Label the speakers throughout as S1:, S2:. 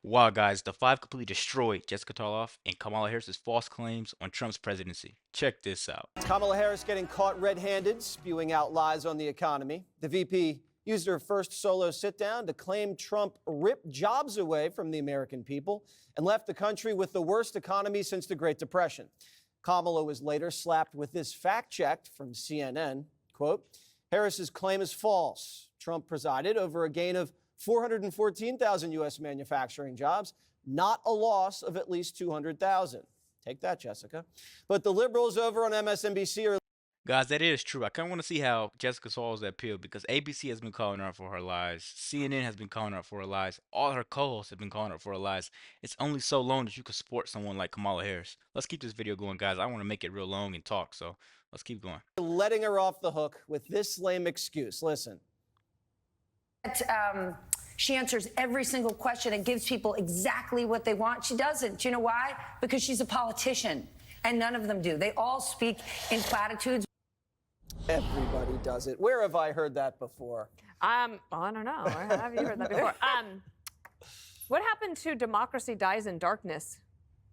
S1: Wow, guys, the five completely destroyed Jessica Tarlov and Kamala Harris's false claims on Trump's presidency. Check this out.
S2: Kamala Harris getting caught red-handed, spewing out lies on the economy. The VP used her first solo sit-down to claim Trump ripped jobs away from the American people and left the country with the worst economy since the Great Depression. Kamala was later slapped with this fact-check from CNN. Quote, Harris's claim is false. Trump presided over a gain of 414,000 U.S. manufacturing jobs, not a loss of at least 200,000. Take that, Jessica. But the liberals over on MSNBC are.
S1: Guys, that is true. I kind of want to see how Jessica swallows that pill because ABC has been calling her out for her lies. CNN has been calling her out for her lies. All her co-hosts have been calling her for her lies. It's only so long that you can support someone like Kamala Harris. Let's keep this video going, guys. I want to make it real long and talk, so let's keep going.
S2: Letting her off the hook with this lame excuse. Listen.
S3: She answers every single question and gives people exactly what they want. She doesn't. You know why? Because she's a politician, and none of them do. They all speak in platitudes.
S2: Everybody does it. Where have I heard that before?
S4: Well, I don't know. Have you heard that before? What happened to democracy dies in darkness?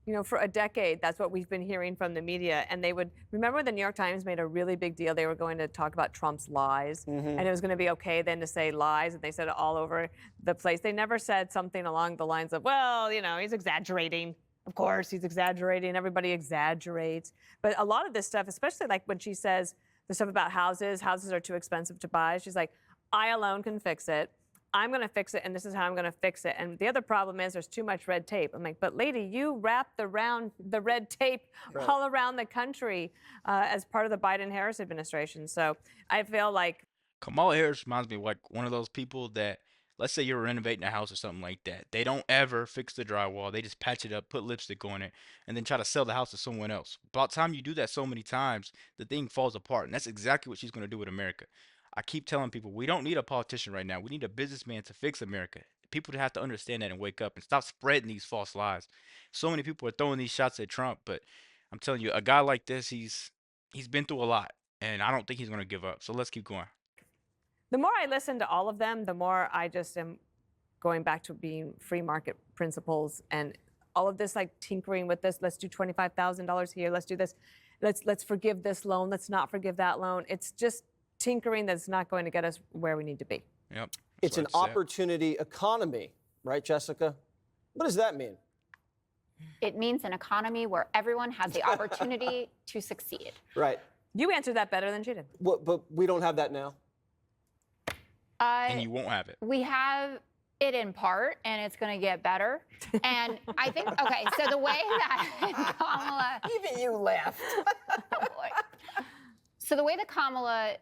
S4: You know, for a decade, that's what we've been hearing from the media. And they would, remember when the New York Times made a really big deal? They were going to talk about Trump's lies. And it was going to be okay then to say lies. And they said it all over the place. They never said something along the lines of, well, you know, he's exaggerating. Of course, he's exaggerating. Everybody exaggerates. But a lot of this stuff, especially like when she says the stuff about houses are too expensive to buy. She's like, I alone can fix it. I'm going to fix it, and this is how I'm going to fix it. And the other problem is there's too much red tape. I'm like, but lady, you wrapped the red tape all around the country as part of the Biden-Harris administration. So I feel like
S1: Kamala Harris reminds me of like one of those people that, let's say you're renovating a house or something like that. They don't ever fix the drywall. They just patch it up, put lipstick on it, and then try to sell the house to someone else. About time you do that so many times, the thing falls apart. And that's exactly what she's going to do with America. I keep telling people, we don't need a politician right now. We need a businessman to fix America. People have to understand that and wake up and stop spreading these false lies. So many people are throwing these shots at Trump, but I'm telling you, a guy like this, he's been through a lot, and I don't think he's going to give up. So let's keep going.
S4: the more I listen to all of them, the more I just am going back to being free market principles and all of this, like tinkering with this. Let's do $25,000 here. Let's do this. Let's forgive this loan. Let's not forgive that loan. It's just tinkering that's not going to get us where we need to be.
S1: Yep.
S2: It's an opportunity economy, right, Jessica? What does that mean?
S5: It means an economy where everyone has the opportunity to succeed.
S2: Right.
S4: You answered that better than she did.
S2: But we don't have that now.
S1: And you won't have it.
S5: We have it in part, and it's going to get better. And I think, okay, so the way that Kamala...
S6: Even you laughed.
S5: Oh, boy. So the way that Kamala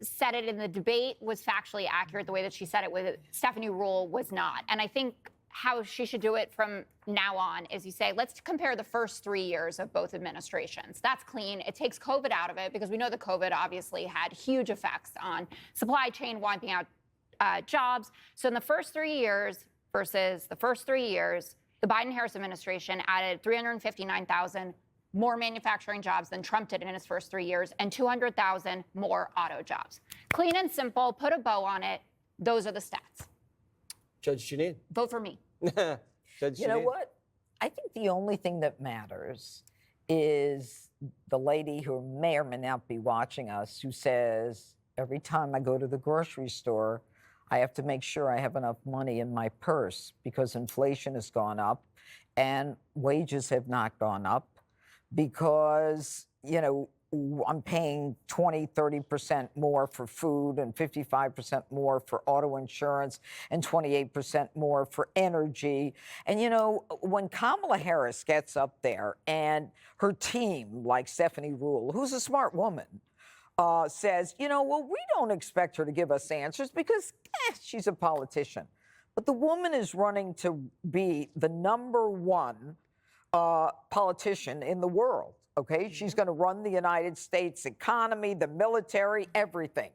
S5: said it in the debate was factually accurate. The way that she said it with Stephanie Ruhle was not. And I think how she should do it from now on is you say, let's compare the first 3 years of both administrations. That's clean. It takes COVID out of it because we know that COVID obviously had huge effects on supply chain, wiping out jobs. So in the first 3 years versus the first 3 years, the Biden-Harris administration added 359,000 more manufacturing jobs than Trump did in his first 3 years and 200,000 more auto jobs. Clean and simple, put a bow on it. Those are the stats.
S2: Judge Janine.
S5: Vote for me.
S2: Judge
S6: You know
S2: Janine.
S6: what? I think the only thing that matters is the lady who may or may not be watching us who says, every time I go to the grocery store, I have to make sure I have enough money in my purse because inflation has gone up and wages have not gone up because, you know, I'm paying 20, 30% more for food and 55% more for auto insurance and 28% more for energy. And, you know, when Kamala Harris gets up there and her team, like Stephanie Ruhle, who's a smart woman, says, you know, well, we don't expect her to give us answers because she's a politician. But the woman is running to be the #1 politician in the world. Okay, she's going to run the United States economy, the military, everything.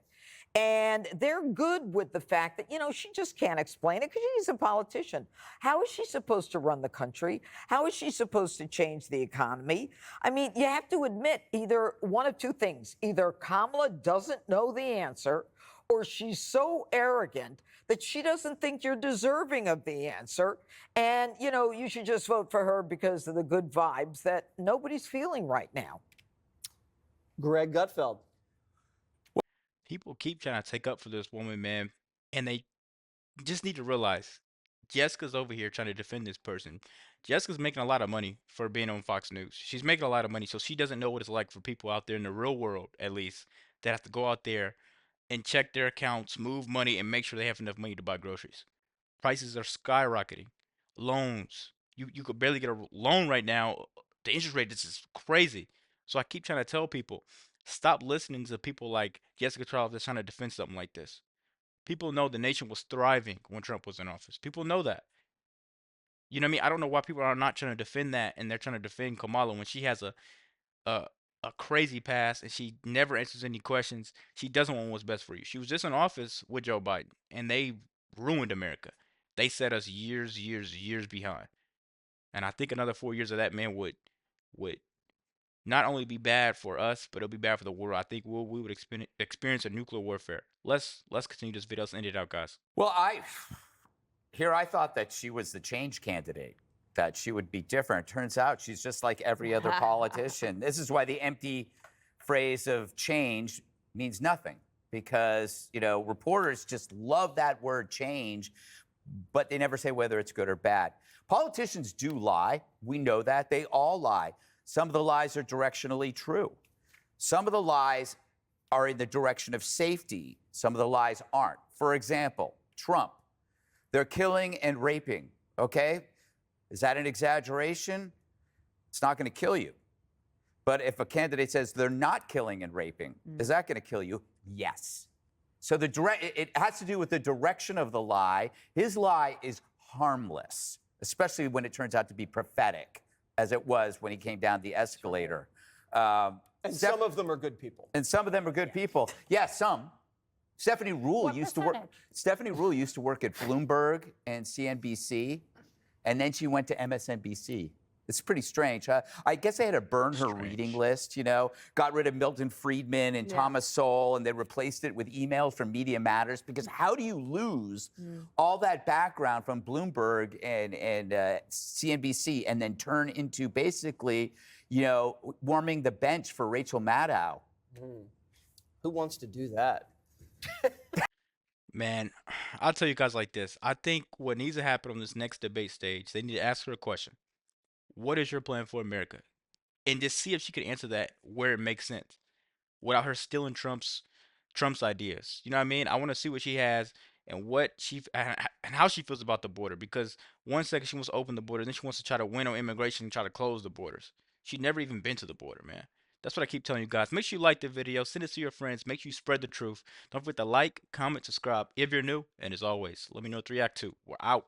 S6: And they're good with the fact that, you know, she just can't explain it because she's a politician. How is she supposed to run the country? How is she supposed to change the economy? I mean, you have to admit either one of two things. Either Kamala doesn't know the answer or she's so arrogant that she doesn't think you're deserving of the answer. And, you know, you should just vote for her because of the good vibes that nobody's feeling right now.
S2: Greg Gutfeld.
S1: People keep trying to take up for this woman, man, and they just need to realize Jessica's over here trying to defend this person. Jessica's making a lot of money for being on Fox News. She's making a lot of money, so she doesn't know what it's like for people out there in the real world, at least, that have to go out there and check their accounts, move money, and make sure they have enough money to buy groceries. Prices are skyrocketing. Loans, you could barely get a loan right now. The interest rate is just crazy. So I keep trying to tell people, stop listening to people like Jessica Tarlov that's trying to defend something like this. People know the nation was thriving when Trump was in office. People know that. You know what I mean? I don't know why people are not trying to defend that, and they're trying to defend Kamala when she has a a crazy past and she never answers any questions. She doesn't want what's best for you. She was just in office with Joe Biden, and they ruined America. They set us years, years, years behind. And I think another 4 years of that man would not only be bad for us, but it'll be bad for the world. I think we would experience a nuclear warfare. Let's continue this video. Let's end it out, guys.
S7: Well, I thought that she was the change candidate, that she would be different. Turns out she's just like every other politician. This is why the empty phrase of change means nothing, because, you know, reporters just love that word change, but they never say whether it's good or bad. Politicians do lie. We know that. They all lie. Some of the lies are directionally true. Some of the lies are in the direction of safety. Some of the lies aren't. For example, Trump. They're killing and raping, okay? Is that an exaggeration? It's not going to kill you. But if a candidate says they're not killing and raping, is that going to kill you? Yes. So it has to do with the direction of the lie. His lie is harmless, especially when it turns out to be prophetic, as it was when he came down the escalator.
S2: And some of them are good people.
S7: And some of them are good people. Yeah, some. Stephanie Ruhle used to work. Stephanie Ruhle used to work at Bloomberg and CNBC, and then she went to MSNBC. It's pretty strange, huh? I guess they had to burn her reading list, you know, got rid of Milton Friedman and Thomas Sowell, and they replaced it with emails from Media Matters, because how do you lose all that background from Bloomberg and CNBC and then turn into basically, you know, warming the bench for Rachel Maddow?
S2: Who wants to do that?
S1: Man, I'll tell you guys like this. I think what needs to happen on this next debate stage, they need to ask her a question. What is your plan for America? And just see if she can answer that where it makes sense without her stealing Trump's ideas. You know what I mean? I want to see what she has and what she and how she feels about the border, because one second she wants to open the border, then she wants to try to win on immigration and try to close the borders. She'd never even been to the border, man. That's what I keep telling you guys. Make sure you like the video, send it to your friends, make sure you spread the truth. Don't forget to like, comment, subscribe if you're new, and as always, let me know what to react to. We're out.